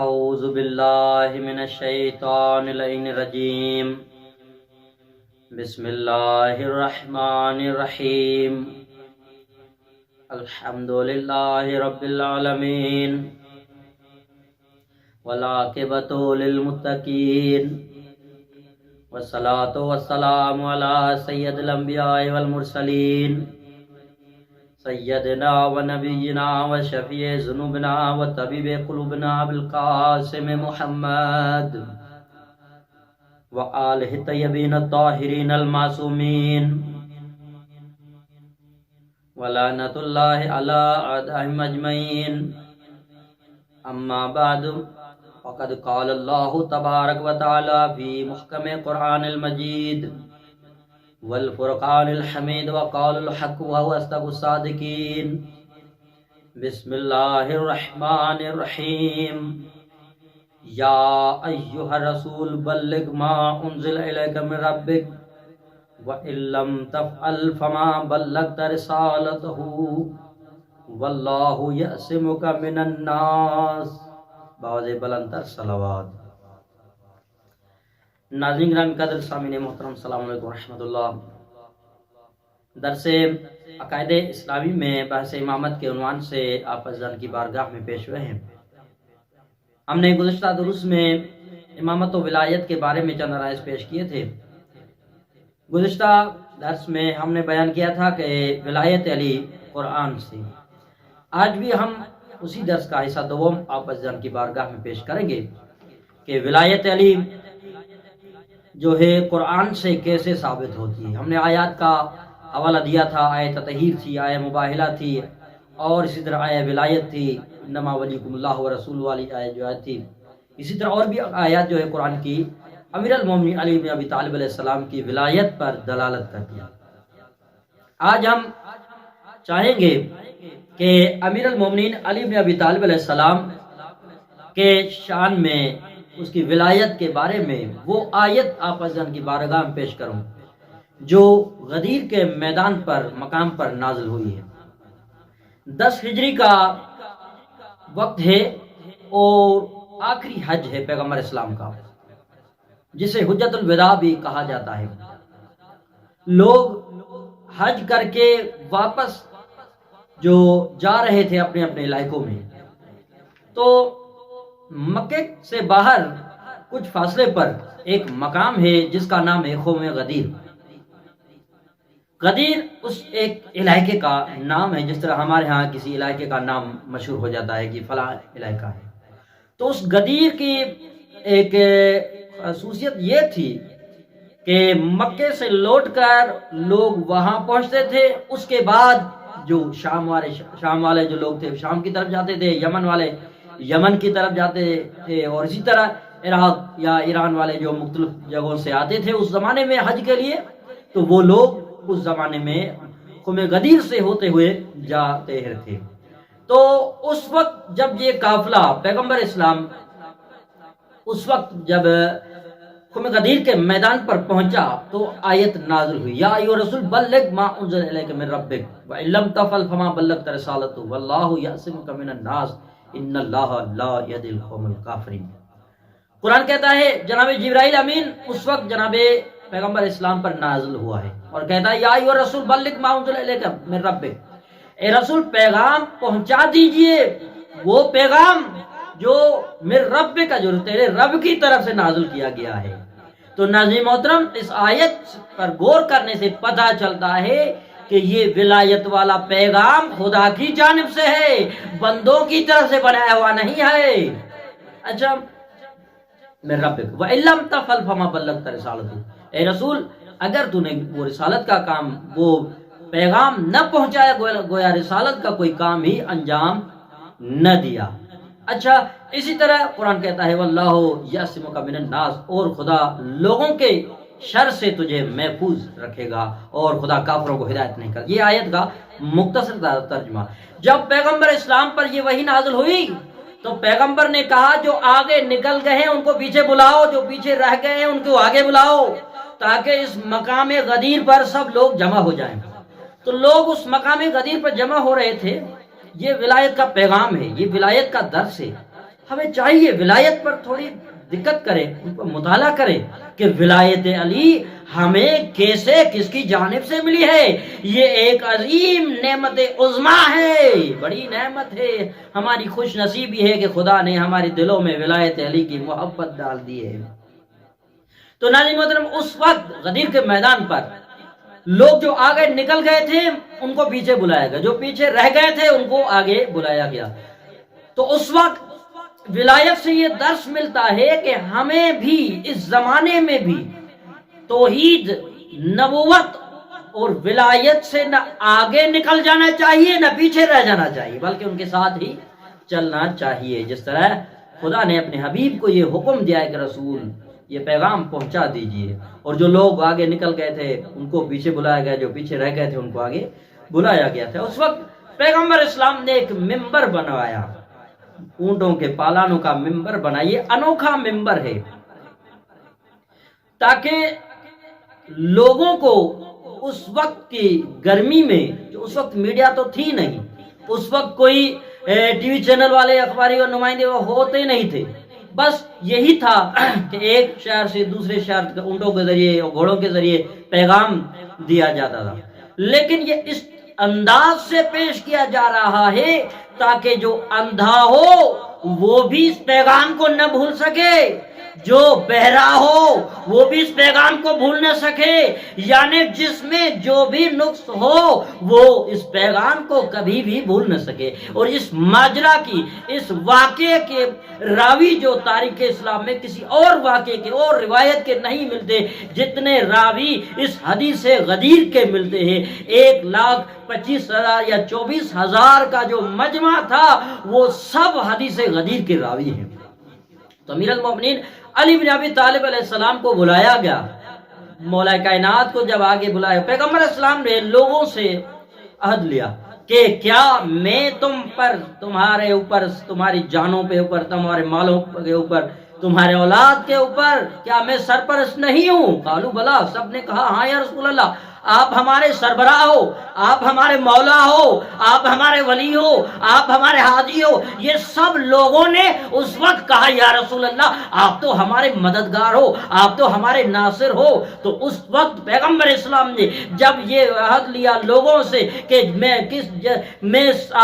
اعوذ باللہ من الشیطان اللعین الرجیم بسم اللہ الرحمن الرحیم الحمدللہ رب العالمین والعاقبۃ للمتقین والصلاۃ والسلام علی سید الانبیاء والمرسلین سیدنا و نبینا و شفیع ذنوبنا و طبیب قلوبنا بالقاسم محمد و آلہ الطیبین الطاہرین المعصومین و لعنت اللہ علی اعدائہم اجمعین. اما بعد فقد قال اللہ تبارک و تعالی فی محکم قرآن المجید والفرقان الحمید وقال الحق وهو اصدق الصادقین. بسم اللہ الرحمن الرحیم. یا ایہا الرسول بلغ ما انزل الیک من ربک وَإِن لَّمْ تَفْعَلْ فَمَا بَلَّغْتَ رِسَالَتَهُ وَاللَّهُ يَعْصِمُكَ مِنَ النَّاسِ. باوجہ بلندتر صلوات. ناظرین گرامی قدر سامعین محترم السلام علیکم ورحمۃ اللہ. درس عقائد اسلامی میں بحث امامت کے عنوان سے آپ عزیزان کی بارگاہ میں پیش ہوئے ہیں. ہم نے گزشتہ دروس میں امامت و ولایت کے بارے میں چند عرائض پیش کیے تھے. گزشتہ درس میں ہم نے بیان کیا تھا کہ ولایت علی قرآن سے. آج بھی ہم اسی درس کا حصہ دوم آپ عزیزان کی بارگاہ میں پیش کریں گے کہ ولایت علی جو ہے قرآن سے کیسے ثابت ہوتی ہے. ہم نے آیات کا حوالہ دیا تھا. آیت تطہیر تھی، آیت مباہلہ تھی، اور اسی طرح آیت ولایت تھی، انما ولیکم اللہ و رسول والی آیت جو تھی. اسی طرح اور بھی آیات جو ہے قرآن کی امیر المومنین علی بن ابی طالب علیہ السلام کی ولایت پر دلالت کرتی ہے. آج ہم چاہیں گے کہ امیر المومنین علی بن ابی طالب علیہ السلام کے شان میں، اس کی ولایت کے بارے میں وہ آیت آپ عزیزان کی بارگاہ میں پیش کروں جو غدیر کے میدان پر مقام پر نازل ہوئی ہے. 10 ہجری کا وقت ہے اور آخری حج ہے پیغمبر اسلام کا، جسے حجت الوداع بھی کہا جاتا ہے. لوگ حج کر کے واپس جو جا رہے تھے اپنے اپنے علاقوں میں، تو مکے سے باہر کچھ فاصلے پر ایک مقام ہے جس کا نام ہے قوم غدیر. غدیر اس ایک علاقے کا نام ہے، جس طرح ہمارے ہاں کسی علاقے کا نام مشہور ہو جاتا ہے کہ فلاں علاقہ ہے. تو اس غدیر کی ایک خصوصیت یہ تھی کہ مکے سے لوٹ کر لوگ وہاں پہنچتے تھے. اس کے بعد جو شام والے جو لوگ تھے شام کی طرف جاتے تھے، یمن والے یمن کی طرف جاتے تھے، اور اسی طرح عراق یا ایران والے جو مختلف جگہوں سے آتے تھے اس زمانے میں حج کے لیے. تو وہ لوگ اس زمانے میں قوم غدیر سے ہوتے ہوئے جاتے تھے. تو اس وقت جب یہ قافلہ پیغمبر اسلام اس وقت جب قوم غدیر کے میدان پر پہنچا تو آیت نازل ہوئی. یا ایھا الرسول بلغ ما انزل الیک من ربک وان لم تفعل فما بلغت رسالته واللہ یعصمک من الناس ان اللہ لا یہدی القوم الکافرین. قرآن کہتا ہے جناب جبرائیل امین اس وقت جناب پیغمبر اسلام پر نازل ہوا ہے اور کہتا ہے یا ایھا الرسول بلغ ما انزل الیک من ربک، اے رسول پیغام پہنچا دیجئے وہ پیغام جو میرے رب کا، جو تیرے رب کی طرف سے نازل کیا گیا ہے. تو ناظرین محترم، اس آیت پر غور کرنے سے پتہ چلتا ہے کہ یہ ولایت والا پیغام خدا کی جانب سے ہے، بندوں کی طرف سے بنایا ہوا نہیں ہے. اچھا، میرے رب وَإِن لَّمْ تَفْعَلْ فَمَا بَلَّغْتَ رِسَالَتَهُ، اے رسول اگر تو نے وہ رسالت کا کام، وہ پیغام نہ پہنچایا، گویا رسالت کا کوئی کام ہی انجام نہ دیا. اچھا، اسی طرح قرآن کہتا ہے واللہ یعصمک من الناس، اور خدا لوگوں کے شر سے تجھے محفوظ رکھے گا اور خدا کافروں کو ہدایت نہیں کرے. یہ آیت کا مختصر ترجمہ. جب پیغمبر اسلام پر یہ وحی نازل ہوئی تو پیغمبر نے کہا جو آگے نکل گئے ہیں ان کو پیچھے بلاؤ، جو پیچھے رہ گئے ہیں ان کو آگے بلاؤ، تاکہ اس مقام غدیر پر سب لوگ جمع ہو جائیں. تو لوگ اس مقام غدیر پر جمع ہو رہے تھے. یہ ولایت کا پیغام ہے، یہ ولایت کا درس ہے ہمیں چاہیے ولایت پر تھوڑی دقت کرے، ان پر مطالعہ کرے کہ ولایت علی ہمیں کیسے کس کی جانب سے ملی ہے۔ یہ ایک عظیم نعمت عظمیٰ ہے، بڑی نعمت ہے، ہماری خوش نصیبی ہے کہ خدا نے ہمارے دلوں میں ولایت علی کی محبت ڈال دی ہے۔ تو ناظرین محترم، اس وقت غدیر کے میدان پر لوگ جو آگے نکل گئے تھے ان کو پیچھے بلایا گیا، جو پیچھے رہ گئے تھے ان کو آگے بلایا گیا۔ تو اس وقت ولایت سے یہ درس ملتا ہے کہ ہمیں بھی اس زمانے میں بھی توحید، نبوت اور ولایت سے نہ آگے نکل جانا چاہیے نہ پیچھے رہ جانا چاہیے، بلکہ ان کے ساتھ ہی چلنا چاہیے۔ جس طرح خدا نے اپنے حبیب کو یہ حکم دیا ہے کہ رسول یہ پیغام پہنچا دیجئے، اور جو لوگ آگے نکل گئے تھے ان کو پیچھے بلایا گیا، جو پیچھے رہ گئے تھے ان کو آگے بلایا گیا تھا۔ اس وقت پیغمبر اسلام نے ایک ممبر بنوایا، اونٹوں کے پالانوں کا ممبر بنا۔ یہ انوکھا ممبر ہے تاکہ لوگوں کو اس وقت کی گرمی میں، جو اس وقت میڈیا تو تھی نہیں، اس وقت کوئی ٹی وی چینل والے، اخباری اور نمائندے وہ ہوتے نہیں تھے، بس یہی تھا کہ ایک شہر سے دوسرے شہر اونٹوں کے ذریعے اور گھوڑوں کے ذریعے پیغام دیا جاتا تھا۔ لیکن یہ اس انداز سے پیش کیا جا رہا ہے تاکہ جو اندھا ہو وہ بھی اس پیغام کو نہ بھول سکے، جو بہرا ہو وہ بھی اس پیغام کو بھول نہ سکے، یعنی جس میں جو بھی نقص ہو وہ اس پیغام کو کبھی بھی بھول نہ سکے۔ اور اس ماجرا کی، اس واقعے کے راوی جو تاریخ اسلام میں کسی اور واقعے کے اور روایت کے نہیں ملتے، جتنے راوی اس حدیث غدیر کے ملتے ہیں، 1,25,000 یا 24,000 کا جو مجمع تھا وہ سب حدیث غدیر کے راوی ہیں۔ تو امیر المومنین علی بن ابی طالب علیہ السلام کو بلایا گیا، مولا کائنات کو جب آگے بلایا، پیغمبر اسلام نے لوگوں سے عہد لیا کہ کیا میں تم پر، تمہارے اوپر، تمہاری جانوں پہ اوپر، تمہارے مالوں کے اوپر، تمہارے اولاد کے اوپر کیا میں سرپرست نہیں ہوں؟ قالوا بلا، سب نے کہا ہاں یا رسول اللہ، آپ ہمارے سربراہ ہو، آپ ہمارے مولا ہو، آپ ہمارے ولی ہو، آپ ہمارے حاجی ہو۔ یہ سب لوگوں نے اس وقت کہا یا رسول اللہ آپ تو ہمارے مددگار ہو، آپ تو ہمارے ناصر ہو۔ تو اس وقت پیغمبر اسلام نے جب یہ عہد لیا لوگوں سے کہ میں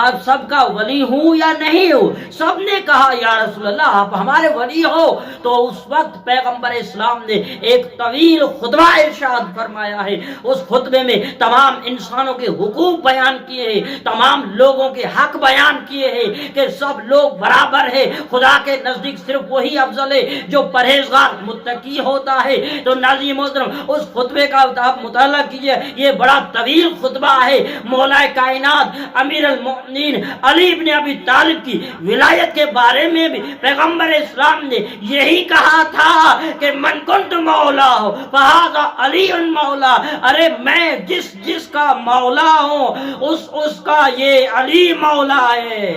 آپ سب کا ولی ہوں یا نہیں ہوں، سب نے کہا یا رسول اللہ آپ ہمارے ولی ہو۔ تو اس وقت پیغمبر اسلام نے ایک طویل خطبہ ارشاد فرمایا ہے، اس خطبے میں تمام انسانوں کے حقوق بیان کیے ہیں، تمام لوگوں کے حق بیان کیے ہیں کہ سب لوگ برابر ہیں، خدا کے نزدیک صرف وہی افضل ہے جو پرہیزگار متقی ہوتا ہے۔ تو ناظرین محترم، اس خطبے کا آپ مطالعہ کیجئے، یہ بڑا طویل خطبہ ہے، مولا کائنات امیر المؤمنین علی بن ابی طالب کی ولایت کے بارے میں بھی پیغمبر اسلام نے یہی کہا تھا کہ من کنت مولا ہو فہذا علی مولا، ارے میں جس کا مولا ہوں اس کا یہ علی مولا ہے،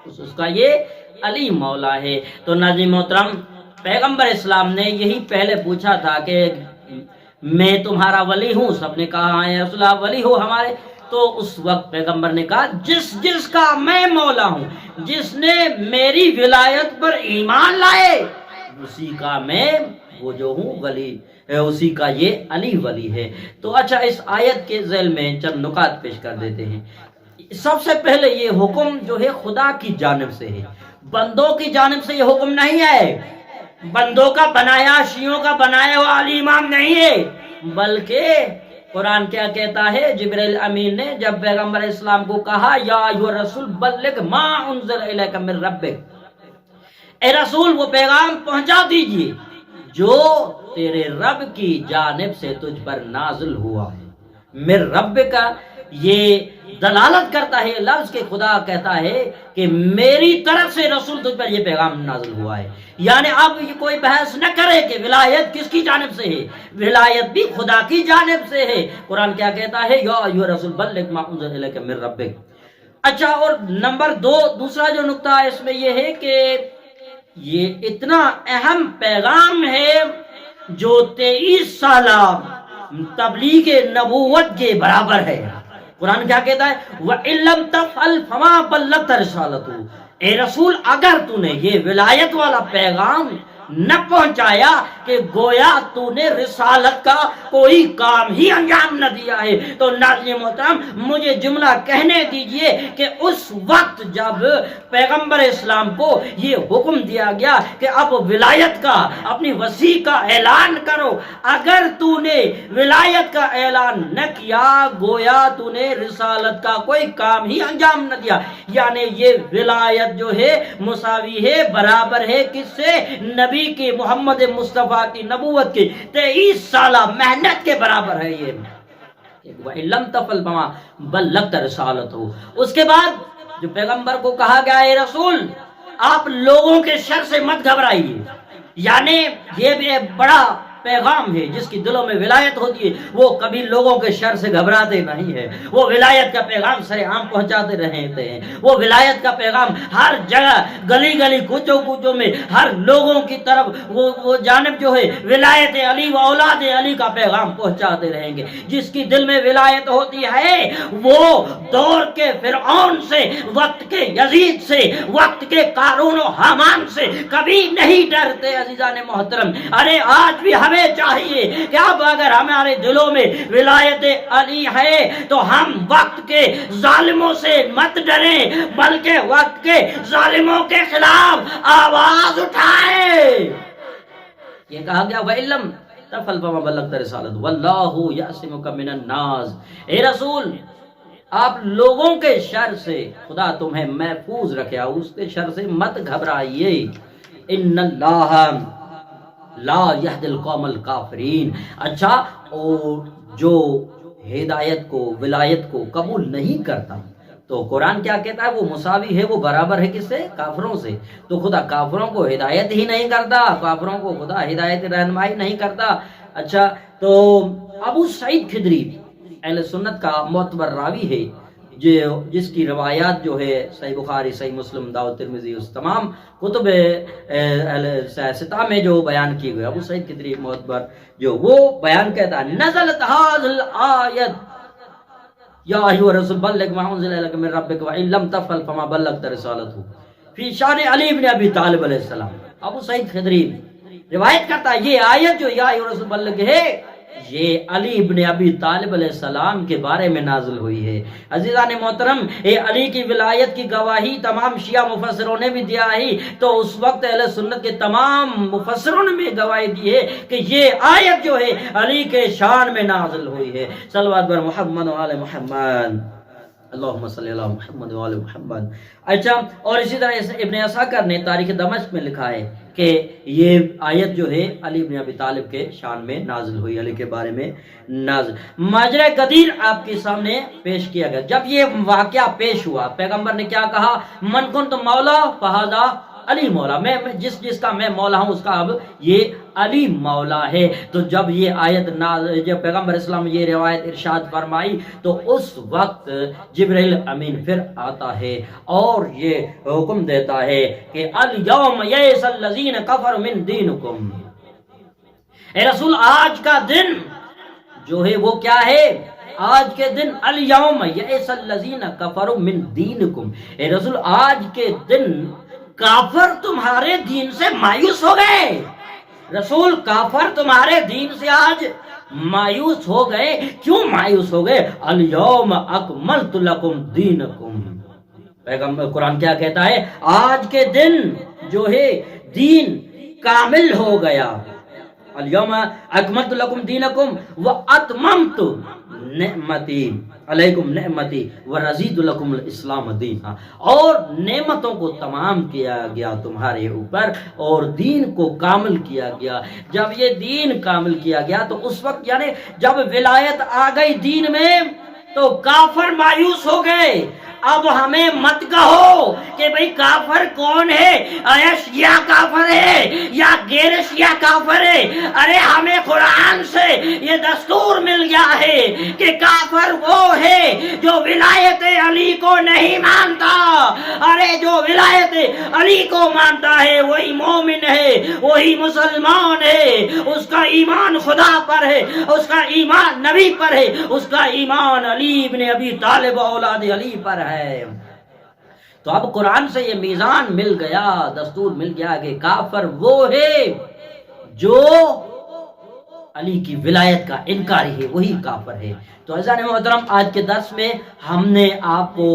اس کا یہ علی مولا ہے۔ تو ناظرین محترم، پیغمبر اسلام نے یہی پہلے پوچھا تھا کہ میں تمہارا ولی ہوں، سب نے کہا ہاں یا رسول اللہ ولی ہو ہمارے۔ تو اس وقت پیغمبر نے کہا جس کا میں مولا ہوں، جس نے میری ولایت پر ایمان لائے، اسی کا میں وہ جو ہوں ولی، اسی کا یہ علی ولی ہے۔ تو اچھا، اس آیت کے ذیل میں چند نکات پیش کر دیتے ہیں۔ سب سے پہلے یہ حکم جو ہے خدا کی جانب سے ہے، بندوں کی جانب سے یہ حکم نہیں ہے، بندوں کا بنایا، شیعوں کا بنایا ہوا علی امام نہیں ہے، بلکہ قرآن کیا کہتا ہے؟ جبرائیل امین نے جب پیغمبر اسلام کو کہا یا ایھا الرسول بلغ ما انزل الیک من ربک، اے رسول وہ پیغام پہنچا دیجئے جو تیرے رب کی جانب سے تجھ پر نازل ہوا ہے۔ میرے رب کا یہ دلالت کرتا ہے، لفظ کے خدا کہتا ہے کہ میری طرف سے رسول تجھ پر یہ پیغام نازل ہوا ہے، یعنی اب یہ کوئی بحث نہ کرے کہ ولایت کس کی جانب سے ہے، ولایت بھی خدا کی جانب سے ہے۔ قرآن کیا کہتا ہے؟ یا ایھا الرسول بلغ ما انزل الیک من ربک۔ اچھا، اور نمبر دو، دوسرا جو نقطہ اس میں یہ ہے کہ یہ اتنا اہم پیغام ہے جو 23 سالہ تبلیغ نبوت کے برابر ہے۔ قرآن کیا کہتا ہے؟ وَإِن لَّمْ تَفْعَلْ فَمَا بَلَّغْتَ رِسَالَتَهُ، اے رسول اگر تو نے یہ ولایت والا پیغام نہ پہنچایا کہ گویا تو نے رسالت کا کوئی کام ہی انجام نہ دیا ہے، تو ناظرین محترم مجھے جملہ کہنے دیجئے کہ اس وقت جب پیغمبر اسلام کو یہ حکم دیا گیا کہ اب ولایت کا، اپنی وسیع کا اعلان کرو، اگر تو نے ولایت کا اعلان نہ کیا گویا تو نے رسالت کا کوئی کام ہی انجام نہ دیا، یعنی یہ ولایت جو ہے مساوی ہے، برابر ہے کس سے؟ نبی کی، محمد مصطفیٰ کی نبوت کی 23 سالہ محنت کے برابر ہے یہ۔ وَإِلَّمْ تَفْعَلْ فَمَا بَلَّغْتَ رِسَالَتَهُ۔ اس کے بعد جو پیغمبر کو کہا گیا اے رسول آپ لوگوں کے شر سے مت گھبرائیے، یعنی یہ بھی ایک بڑا پیغام ہے، جس کی دلوں میں ولایت ہوتی ہے وہ کبھی لوگوں کے شر سے گھبراتے نہیں ہے، وہ ولایت کا پیغام سر عام پہنچاتے رہتے ہیں، وہ ولایت کا پیغام ہر جگہ گلی گلی کوچوں کوچوں میں ہر لوگوں کی طرف وہ جانب جو ہے ولایت علی و اولاد علی کا پیغام پہنچاتے رہیں گے۔ جس کی دل میں ولایت ہوتی ہے وہ دور کے فرعون سے، وقت کے یزید سے، وقت کے قارون و حامان سے کبھی نہیں ڈرتے۔ عزیزان محترم، ارے آج بھی ہمیں چاہیے کہ اب اگر ہمارے دلوں میں ولایت علی ہے تو ہم وقت کے ظالموں سے مت ڈریں، بلکہ وقت کے ظالموں کے خلاف آواز اٹھائیں۔ یہ کہا گیا وَإِلَّمْ تَفْعَلْ فَمَا بَلَّغْتَ رِسَالَتَهُ وَاللَّهُ يَعْصِمُكَ مِنَ النَّاسِ۔ اے رسول آپ لوگوں کے شر سے خدا تمہیں محفوظ رکھے، اس کے شر سے مت گھبرائیے۔ ان اللہ لا یہد القوم الکافرین۔ اچھا، اور جو ہدایت کو، ولایت کو قبول نہیں کرتا تو قرآن کیا کہتا ہے؟ وہ مساوی ہے، وہ برابر ہے کس سے؟ کافروں سے۔ تو خدا کافروں کو ہدایت ہی نہیں کرتا، کافروں کو خدا ہدایت رہنمائی نہیں کرتا۔ اچھا، تو ابو سعید خدری اہل سنت کا معتبر راوی ہے، جس کی روایات جو ہے صحیح بخاری، صحیح مسلم، داؤد، ترمذی، اس تمام کتب ستہ میں جو بیان کی گئی، ابو سعید خدری معتبر جو وہ بیان کہتا ہے نزلت هذه الآیت یا ایھا الرسول بلغ ما انزل الیک من ربک وان لم تفعل فما بلغت رسالته فی شان علی بن ابی طالب علیہ السلام۔ ابو سعید خدری روایت کرتا ہے یہ آیت جو یا ایھا الرسول بلغ ہے یہ علی ابن ابی طالب علیہ السلام کے بارے میں نازل ہوئی ہے۔ عزیزان محترم، اے علی کی ولایت کی گواہی تمام شیعہ مفسروں نے بھی دیا ہے، تو اس وقت اہل سنت کے تمام مفسروں نے بھی گواہی دی ہے کہ یہ آیت جو ہے علی کے شان میں نازل ہوئی ہے۔ صلوات بر محمد و آل محمد، اللہم صلی اللہ محمد و آل محمد۔ اچھا، اور اسی طرح ابن عساکر نے تاریخ دمشق میں لکھا ہے کہ یہ آیت جو ہے علی بن ابی طالب کے شان میں نازل ہوئی، علی کے بارے میں نازل۔ ماجرہ غدیر آپ کے سامنے پیش کیا گیا۔ جب یہ واقعہ پیش ہوا پیغمبر نے کیا کہا؟ من کنت مولا فہذا علی مولا، میں جس کا میں مولا ہوں اس کا اب یہ علی مولا ہے۔ تو جب یہ آیت جب پیغمبر اسلام یہ روایت ارشاد فرمائی تو اس وقت جبرائیل امین پھر آتا ہے اور یہ حکم دیتا ہے کہ الیوم یئس الذین کفروا من دینکم۔ اے رسول آج کا دن جو ہے وہ کیا ہے؟ آج کے دن الیوم یئس الذین کفروا من دینکم، اے رسول آج کے دن کافر تمہارے دین سے مایوس ہو گئے۔ رسول کافر تمہارے دین سے آج مایوس ہو گئے۔ کیوں مایوس ہو گئے؟ الیوم اکملت لکم دینکم۔ پیغمبر قرآن کیا کہتا ہے؟ آج کے دن جو ہے دین کامل ہو گیا۔ الیوم اکملت لکم دینکم واتممت نعمتی علیکم نعمتی ورضیت لکم الاسلام دینا، اور نعمتوں کو تمام کیا گیا تمہارے اوپر اور دین کو کامل کیا گیا۔ جب یہ دین کامل کیا گیا تو اس وقت یعنی جب ولایت آ گئی دین میں تو کافر مایوس ہو گئے۔ اب ہمیں مت کہو کہ بھئی کافر کون ہے، آیا شیعہ کافر ہے یا غیر شیعہ کافر ہے۔ ارے ہمیں قرآن سے یہ دستور مل گیا ہے کہ کافر وہ ہے جو ولایت علی کو نہیں مانتا۔ ارے جو ولایت علی کو مانتا ہے وہی مومن ہے، وہی مسلمان ہے، اس کا ایمان خدا پر ہے، اس کا ایمان نبی پر ہے، اس کا ایمان علی ابن ابی طالب اولاد علی پر ہے۔ تو اب قرآن سے یہ میزان مل گیا، دستور مل گیا کہ کافر وہ ہے جو علی کی ولایت کا انکاری ہے، وہی کافر ہے۔ تو عزیزان محترم، آج کے درس میں ہم نے آپ کو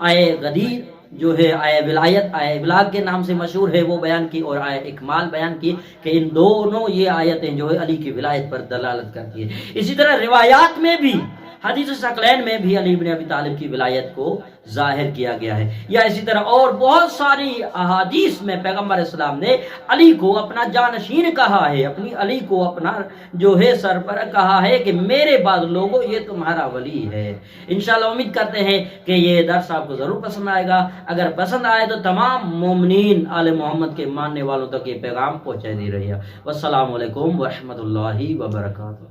آئے غدیر جو ہے آئے ولایت، آئے ابلاغ کے نام سے مشہور ہے وہ بیان کی، اور آئے اکمال بیان کی کہ ان دونوں یہ آیتیں جو ہے علی کی ولایت پر دلالت کرتی ہے۔ اسی طرح روایات میں بھی، حدیث ثقلین میں بھی علی بن ابی طالب کی ولایت کو ظاہر کیا گیا ہے، یا اسی طرح اور بہت ساری احادیث میں پیغمبر اسلام نے علی کو اپنا جانشین کہا ہے، اپنی علی کو اپنا جو ہے سرپر کہا ہے کہ میرے بعد لوگوں یہ تمہارا ولی ہے۔ انشاءاللہ امید کرتے ہیں کہ یہ درس آپ کو ضرور پسند آئے گا۔ اگر پسند آئے تو تمام مومنین آل محمد کے ماننے والوں تک یہ پیغام پہنچا دی رہی ہے۔ والسلام علیکم ورحمۃ اللہ وبرکاتہ۔